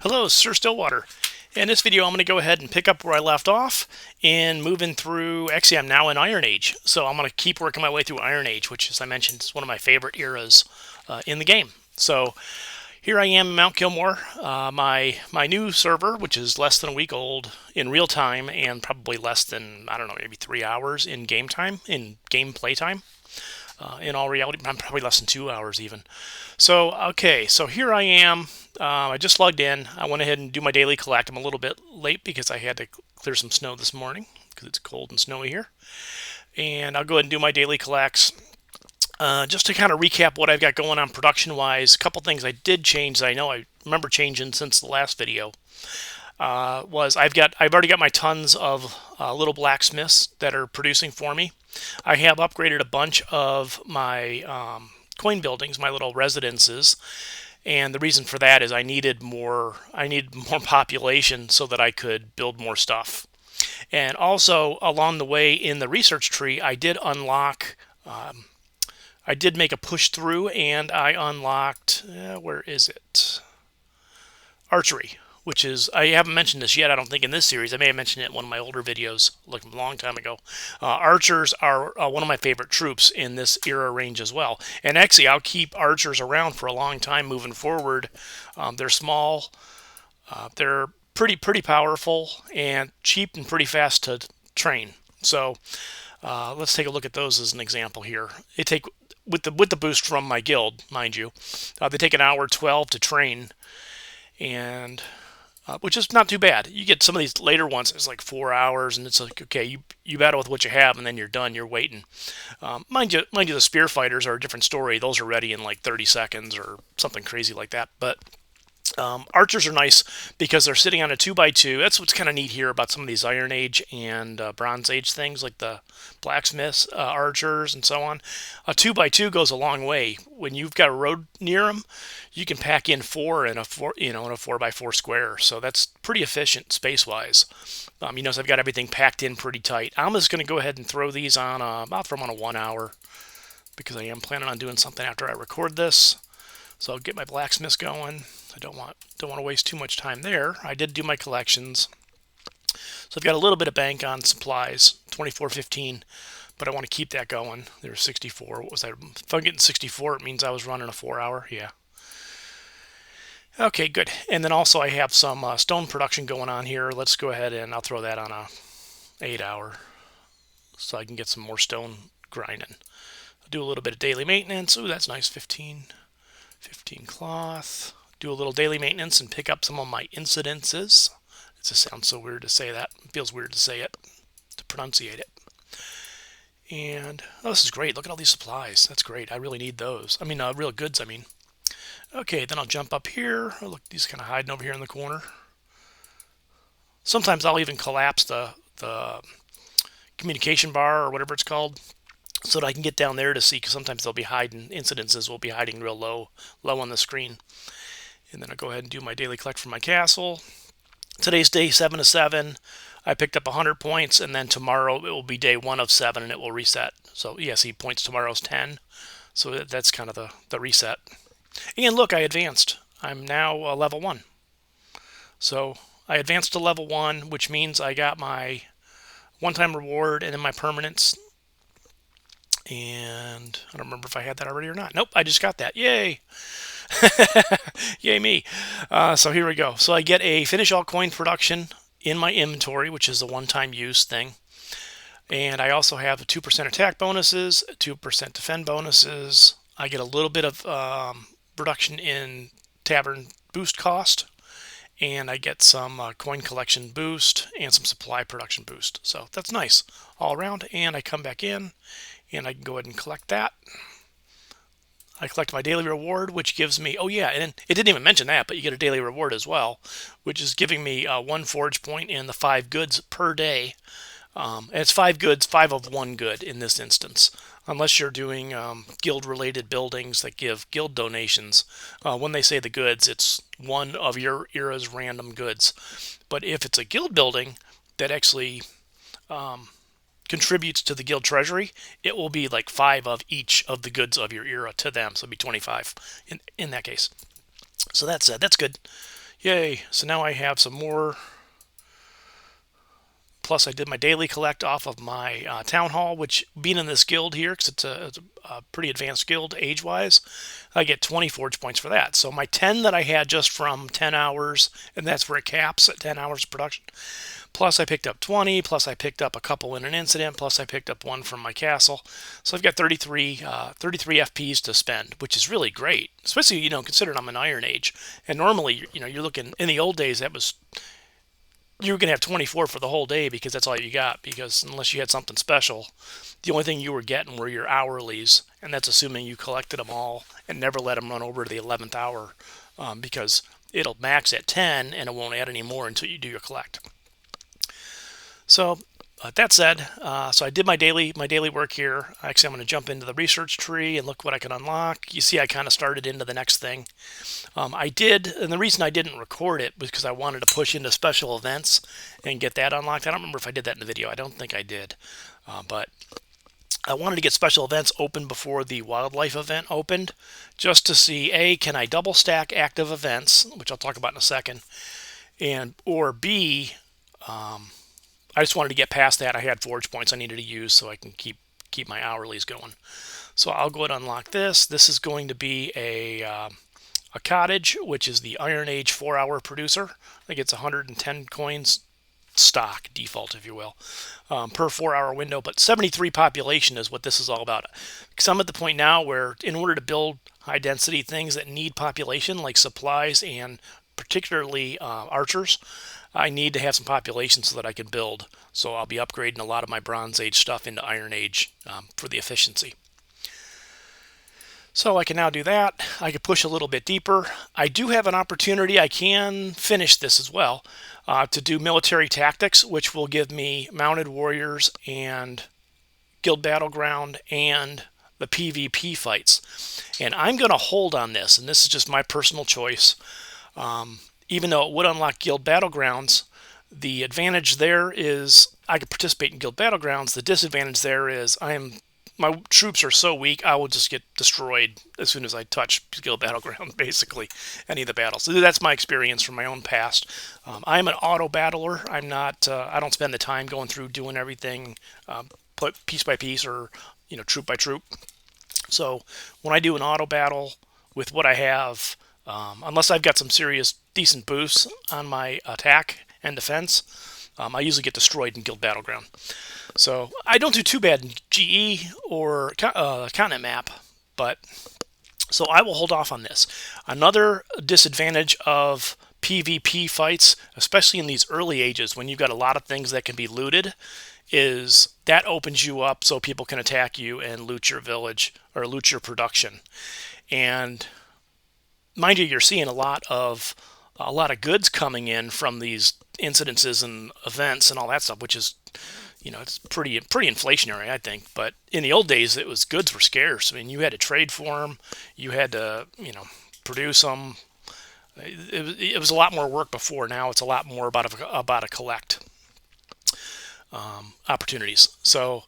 Hello, SirStillwater. In this video, I'm going to go ahead and pick up where I left off and moving through. Actually, I'm now in Iron Age, so I'm going to keep working my way through Iron Age, which, as I mentioned, is one of my favorite eras in the game. So here I am in Mount Kilmore, my new server, which is less than a week old in real time and probably less than, I don't know, maybe 3 hours in game time, in game play time. In all reality, I'm probably less than 2 hours even. So, okay, so here I am. I just logged in. I went ahead and do my daily collect. I'm a little bit late because I had to clear some snow this morning because it's cold and snowy here. And I'll go ahead and do my daily collects. Just to kind of recap what I've got going on production-wise, a couple things I did change that I know I remember changing since the last video. Was I've already got my tons of little blacksmiths that are producing for me. I have upgraded a bunch of my coin buildings, my little residences, and the reason for that is I needed more population so that I could build more stuff. And also along the way in the research tree, I did unlock. I did make a push through, and I unlocked. Where is it? Archery, which is, I haven't mentioned this yet, I don't think, in this series. I may have mentioned it in one of my older videos, like a long time ago. Archers are one of my favorite troops in this era range as well. And actually, I'll keep archers around for a long time moving forward. They're small, they're pretty powerful, and cheap and pretty fast to train. So let's take a look at those as an example here. They take, with the boost from my guild, mind you, they take an hour 12 to train, and which is not too bad. You get some of these later ones, it's like 4 hours, and it's like, okay, you battle with what you have, and then you're done, you're waiting. Mind you, the spear fighters are a different story. Those are ready in like 30 seconds or something crazy like that. But archers are nice because they're sitting on a 2x2. That's what's kind of neat here about some of these Iron Age and Bronze Age things, like the blacksmiths, archers, and so on. A 2x2 goes a long way. When you've got a road near them, you can pack in four in a 4x4 square. So that's pretty efficient space-wise. You notice I've got everything packed in pretty tight. I'm just going to go ahead and throw these on. I'll throw them on a 1 hour because I am planning on doing something after I record this. So I'll get my blacksmiths going. I don't want to waste too much time there. I did do my collections. So I've got a little bit of bank on supplies, 2415, but I want to keep that going. There's 64. What was that? If I'm getting 64, it means I was running a 4 hour. Yeah. Okay, good. And then also I have some stone production going on here. Let's go ahead and I'll throw that on a 8 hour so I can get some more stone grinding. I'll do a little bit of daily maintenance. Ooh, that's nice. 15 cloth. Do a little daily maintenance and pick up some of my incidences. It just sounds so weird to say that. It feels weird to say it, to pronunciate it. And, oh, this is great. Look at all these supplies. That's great. I really need those. I mean, real goods, I mean. Okay, then I'll jump up here. Oh, look, these kind of hiding over here in the corner. Sometimes I'll even collapse the communication bar or whatever it's called so that I can get down there to see, because sometimes they'll be hiding, incidences will be hiding real low on the screen. And then I'll go ahead and do my daily collect from my castle. Today's day 7 of 7. I picked up 100 points, and then tomorrow it will be day 1 of 7, and it will reset. So, yeah, see, points tomorrow's 10. So that's kind of the reset. And look, I advanced. I'm now level 1. So I advanced to level 1, which means I got my one-time reward and then my permanence. And I don't remember if I had that already or not. Nope, I just got that. Yay! Yay me. So here we go. So I get a finish all coin production in my inventory, which is a one-time use thing. And I also have 2% attack bonuses, 2% defend bonuses. I get a little bit of reduction in tavern boost cost. And I get some coin collection boost and some supply production boost. So that's nice all around. And I come back in and I can go ahead and collect that. I collect my daily reward, which gives me, oh yeah, and it didn't even mention that, but you get a daily reward as well, which is giving me 1 forge point and the 5 goods per day. And it's 5 goods, 5 of 1 good in this instance, unless you're doing guild-related buildings that give guild donations. When they say the goods, it's one of your era's random goods. But if it's a guild building that actually contributes to the guild treasury, it will be like 5 of each of the goods of your era to them. So it'll be 25 in that case. So that's good. Yay. So now I have some more. Plus, I did my daily collect off of my town hall, which being in this guild here, because it's a pretty advanced guild age-wise, I get 20 forge points for that. So my 10 that I had just from 10 hours, and that's where it caps at 10 hours of production. Plus I picked up 20, plus I picked up a couple in an incident, plus I picked up one from my castle. So I've got 33 FPs to spend, which is really great, especially, considering I'm an Iron Age. And normally, you're looking, in the old days, you were going to have 24 for the whole day because that's all you got, because unless you had something special, the only thing you were getting were your hourlies, and that's assuming you collected them all and never let them run over to the 11th hour, because it'll max at 10 and it won't add any more until you do your collect. So that said, so I did my daily work here. Actually, I'm going to jump into the research tree and look what I can unlock. You see I kind of started into the next thing. I did, and the reason I didn't record it was because I wanted to push into special events and get that unlocked. I don't remember if I did that in the video. I don't think I did. But I wanted to get special events open before the wildlife event opened, just to see, can I double stack active events, which I'll talk about in a second, or B, I just wanted to get past that. I had forge points I needed to use so I can keep my hourlies going. So I'll go ahead and unlock this. This is going to be a cottage, which is the Iron Age 4-hour producer. I think it's 110 coins stock, default, if you will, per 4-hour window. But 73 population is what this is all about. Because I'm at the point now where in order to build high density things that need population, like supplies and particularly archers, I need to have some population so that I can build. So I'll be upgrading a lot of my Bronze Age stuff into Iron Age for the efficiency. So I can now do that. I can push a little bit deeper. I do have an opportunity, I can finish this as well, to do military tactics, which will give me mounted warriors and guild battleground and the PvP fights. And I'm going to hold on this, and this is just my personal choice. Even though it would unlock guild battlegrounds, the advantage there is I could participate in guild battlegrounds. The disadvantage there is my troops are so weak, I will just get destroyed as soon as I touch guild battleground, basically, any of the battles. So that's my experience from my own past. I'm an auto battler. I'm not. I don't spend the time going through doing everything, put piece by piece or troop by troop. So when I do an auto battle with what I have, unless I've got some serious decent boosts on my attack and defense, I usually get destroyed in guild battleground. So I don't do too bad in GE or continent map, but so I will hold off on this. Another disadvantage of PvP fights, especially in these early ages when you've got a lot of things that can be looted, is that opens you up so people can attack you and loot your village or loot your production. And mind you, you're seeing a lot of goods coming in from these incidences and events and all that stuff, which is, it's pretty inflationary, I think. But in the old days, goods were scarce. I mean, you had to trade for them, you had to, produce them. It was a lot more work before. Now it's a lot more about a collect opportunities. So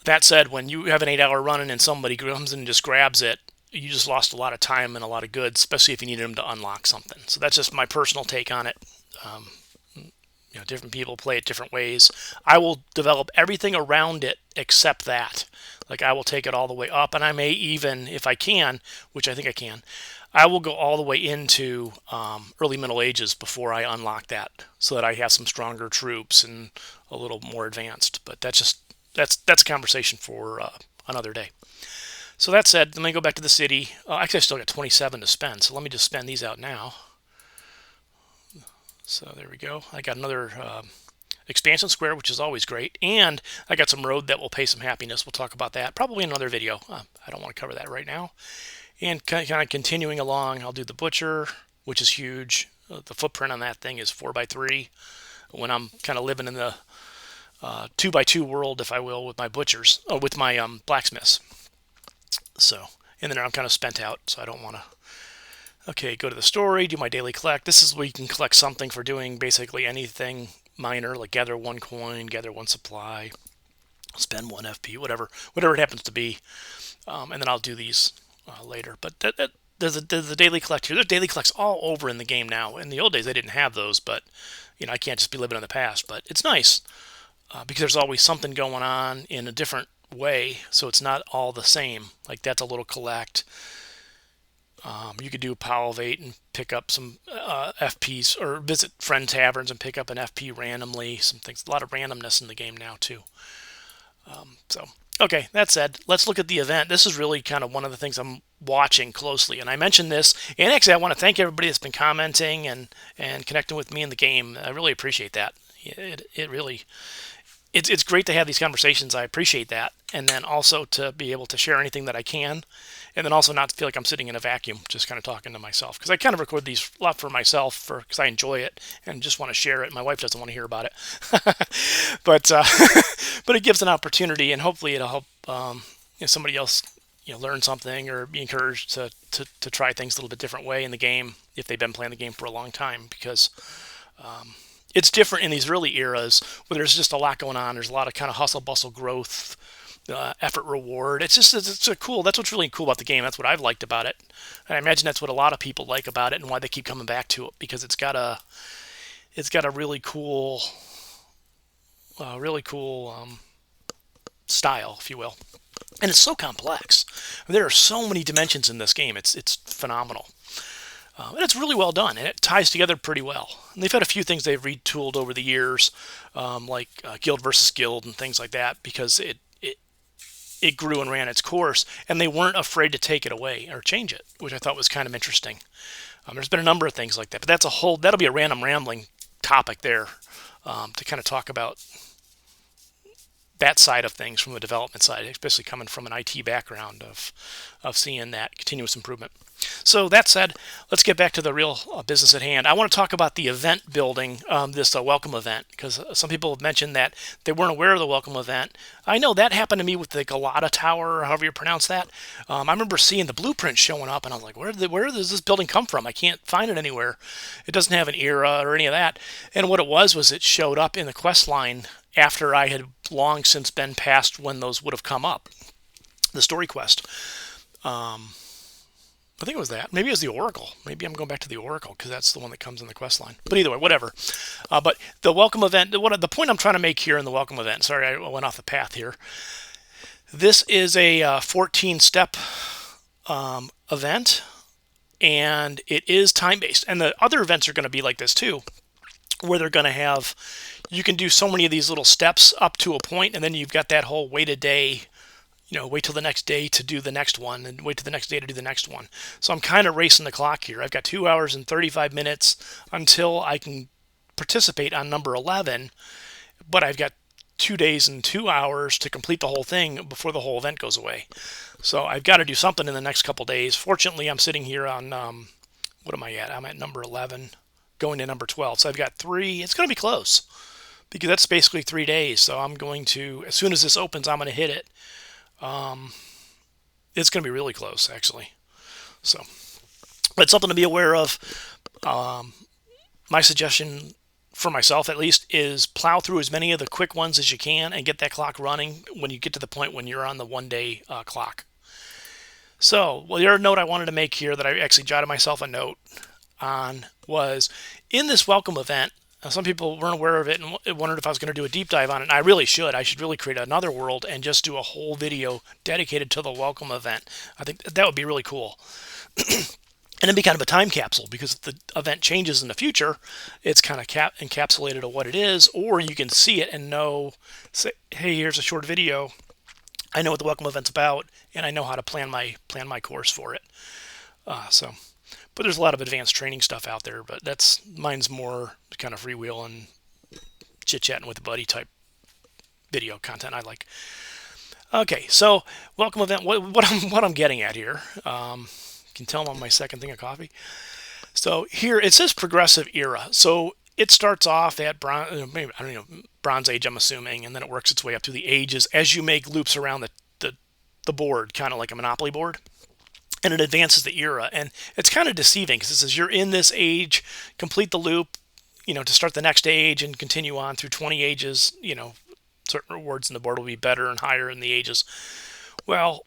that said, when you have an 8-hour run and somebody comes in and just grabs it, you just lost a lot of time and a lot of goods, especially if you needed them to unlock something. So that's just my personal take on it. Different people play it different ways. I will develop everything around it except that. Like I will take it all the way up, and I may even, if I can, which I think I can, I will go all the way into early Middle Ages before I unlock that, so that I have some stronger troops and a little more advanced. But that's a conversation for another day. So that said, let me go back to the city. Actually, I still got 27 to spend, so let me just spend these out now. So there we go. I got another expansion square, which is always great. And I got some road that will pay some happiness. We'll talk about that probably in another video. I don't want to cover that right now. And kind of continuing along, I'll do the butcher, which is huge. The footprint on that thing is 4x3. When I'm kind of living in the 2x2 world, if I will, with my butchers, with my blacksmiths. So, and then I'm kind of spent out, so I don't want to. Okay, go to the story, do my daily collect. This is where you can collect something for doing basically anything minor, like gather 1 coin, gather 1 supply, spend 1 FP, whatever it happens to be. And then I'll do these later. But there's a daily collect here. There's daily collects all over in the game now. In the old days, they didn't have those, but I can't just be living in the past. But it's nice because there's always something going on in a different way, so it's not all the same. Like that's a little collect. You could do a Palvate and pick up some FPs, or visit friend taverns and pick up an FP randomly. Some things, a lot of randomness in the game now too. So, okay, that said, let's look at the event. This is really kind of one of the things I'm watching closely. And I mentioned this, and actually I want to thank everybody that's been commenting and connecting with me in the game. I really appreciate that. It really, it's great to have these conversations. I appreciate that. And then also to be able to share anything that I can. And then also not to feel like I'm sitting in a vacuum, just kind of talking to myself. Because I kind of record these a lot for myself because I enjoy it and just want to share it. My wife doesn't want to hear about it. but but it gives an opportunity, and hopefully it'll help somebody else learn something or be encouraged to try things a little bit different way in the game if they've been playing the game for a long time. Because it's different in these early eras where there's just a lot going on. There's a lot of kind of hustle bustle growth. Effort reward. It's a cool. That's what's really cool about the game. That's what I've liked about it. And I imagine that's what a lot of people like about it and why they keep coming back to it, because it's got a really cool, style, if you will. And it's so complex. There are so many dimensions in this game. It's phenomenal. And it's really well done, and it ties together pretty well. And they've had a few things they've retooled over the years, like guild versus guild and things like that, because it grew and ran its course, and they weren't afraid to take it away or change it, which I thought was kind of interesting. There's been a number of things like that, but that'll be a random rambling topic there to kind of talk about that side of things from the development side, especially coming from an IT background of seeing that continuous improvement. So that said, let's get back to the real business at hand. I want to talk about the event building, this welcome event, because some people have mentioned that they weren't aware of the welcome event. I know that happened to me with the Galata Tower, or however you pronounce that. I remember seeing the blueprint showing up, and I was like, where does this building come from? I can't find it anywhere. It doesn't have an era or any of that. And what it was it showed up in the quest line after I had long since been past when those would have come up, the story quest. I think it was that. Maybe it was the Oracle. Maybe I'm going back to the Oracle because that's the one that comes in the quest line. But either way, whatever. But the welcome event, the point I'm trying to make here in the welcome event, sorry, I went off the path here. This is a 14-step event, and it is time-based. And the other events are going to be like this too, where they're going to have, you can do so many of these little steps up to a point, and then you've got that whole wait a day, wait till the next day to do the next one, and wait till the next day to do the next one. So I'm kind of racing the clock here. I've got 2 hours and 35 minutes until I can participate on number 11, but I've got 2 days and 2 hours to complete the whole thing before the whole event goes away. So I've got to do something in the next couple days. Fortunately, I'm sitting here on, what am I at? I'm at number 11, going to number 12. So I've got 3. It's going to be close because that's basically 3 days. So I'm going to, as soon as this opens, I'm going to hit it. It's going to be really close, actually. So, but something to be aware of. My suggestion for myself, at least, is plow through as many of the quick ones as you can and get that clock running when you get to the point when you're on the 1 day clock. So, the other note I wanted to make here that I actually jotted myself a note on was in this welcome event. Some people weren't aware of it and wondered if I was going to do a deep dive on it. And I really should. I should really create another world and just do a whole video dedicated to the welcome event. I think that would be really cool. And it'd be kind of a time capsule, because if the event changes in the future, it's kind of encapsulated of what it is, or you can see it and know, say, hey, here's a short video. I know what the welcome event's about, and I know how to plan my course for it. But there's a lot of advanced training stuff out there, but mine's more kind of freewheel and chit-chatting with a buddy type video content I like. Okay, so welcome event. What I'm getting at here, you can tell I'm on my second thing of coffee. So here it says progressive era. So it starts off at Bronze Age, I'm assuming, and then it works its way up through the ages as you make loops around the board, kind of like a Monopoly board. And it advances the era, and it's kind of deceiving because it says you're in this age, complete the loop, to start the next age and continue on through 20 ages. Certain rewards in the board will be better and higher in the ages. Well,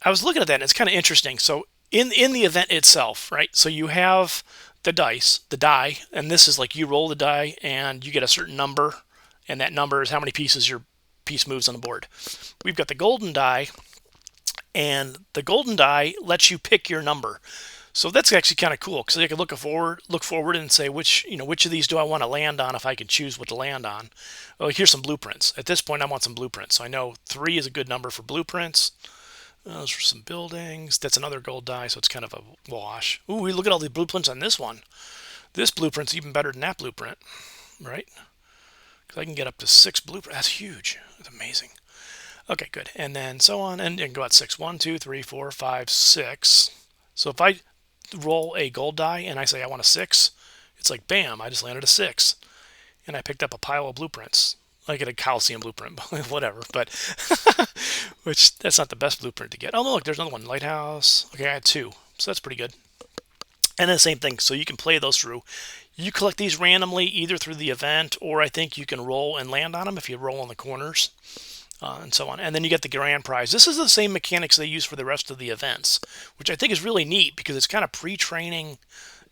I was looking at that, and it's kind of interesting. So in the event itself, right? So you have the die, and this is like you roll the die and you get a certain number, and that number is how many pieces your piece moves on the board. We've got the golden die, and the golden die lets you pick your number. So that's actually kind of cool because I can look forward and say which of these do I want to land on if I can choose what to land on. Oh, here's some blueprints. At this point, I want some blueprints. So I know 3 is a good number for blueprints. Those are some buildings. That's another gold die, so it's kind of a wash. Ooh, look at all the blueprints on this one. This blueprint's even better than that blueprint, right? Because I can get up to 6 blueprints. That's huge. That's amazing. Okay, good. And then so on, and go at 6. 1, 2, 3, 4, 5, 6. So if I roll a gold die and I say I want a 6, it's like bam, I just landed a 6, and I picked up a pile of blueprints. I get a Coliseum blueprint, whatever, but which that's not the best blueprint to get. Oh, look, there's another one, lighthouse. Okay, I had 2, so that's pretty good. And then the same thing, so you can play those through. You collect these randomly either through the event, or I think you can roll and land on them if you roll on the corners, and so on. And then you get the grand prize. This is the same mechanics they use for the rest of the events, which I think is really neat because it's kind of pre-training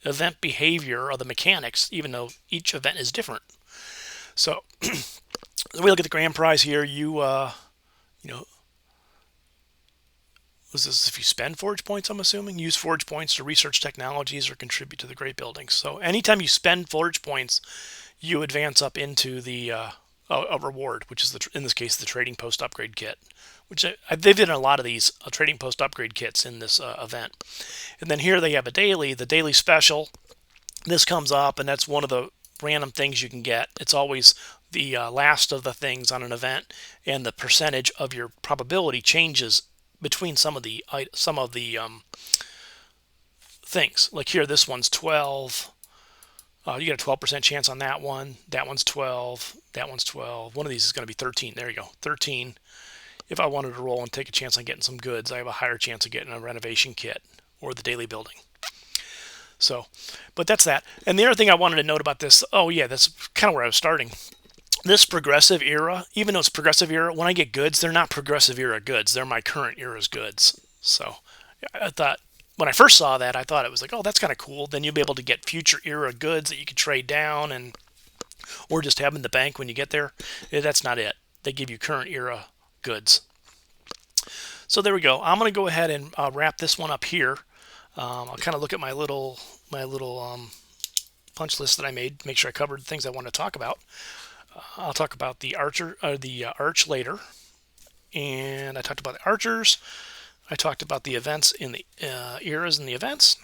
event behavior of the mechanics, even though each event is different. So we look at the grand prize here. You know, was this if you spend forge points? I'm assuming use forge points to research technologies or contribute to the great buildings. So anytime you spend forge points, you advance up into the a reward, which is in this case the trading post upgrade kit, which they've done a lot of these trading post upgrade kits in this event. And then here they have the daily special. This comes up, and that's one of the random things you can get. It's always the last of the things on an event, and the percentage of your probability changes between some of the things. Like here, this one's 12. You get a 12% chance on that one. That one's 12. That one's 12. One of these is going to be 13. There you go, 13. If I wanted to roll and take a chance on getting some goods, I have a higher chance of getting a renovation kit or the daily building. So, but that's that. And the other thing I wanted to note about this, oh yeah, that's kind of where I was starting. This progressive era, even though it's progressive era, when I get goods, they're not progressive era goods. They're my current era's goods. So I thought, when I first saw that, I thought it was like, oh, that's kind of cool. Then you'll be able to get future era goods that you can trade down or just have in the bank when you get there. That's not it. They give you current era goods. So there we go. I'm going to go ahead and wrap this one up here. I'll kind of look at my little punch list that I made, make sure I covered the things I want to talk about. I'll talk about the arch later, and I talked about the archers. I talked about the events in the eras in the events.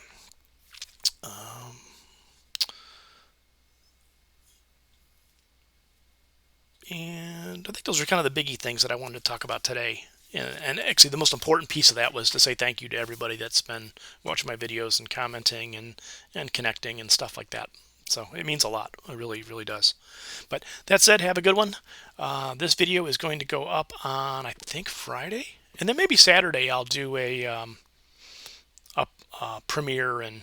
And I think those are kind of the biggie things that I wanted to talk about today. And actually, the most important piece of that was to say thank you to everybody that's been watching my videos and commenting and connecting and stuff like that. So it means a lot. It really, really does. But that said, have a good one. This video is going to go up on, I think, Friday. And then maybe Saturday I'll do a premiere and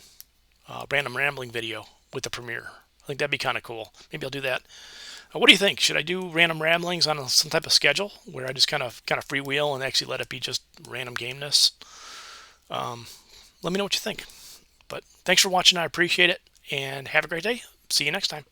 random rambling video with the premiere. I think that'd be kind of cool. Maybe I'll do that. What do you think? Should I do random ramblings on some type of schedule where I just kind of freewheel and actually let it be just random gameness? Let me know what you think. But thanks for watching. I appreciate it. And have a great day. See you next time.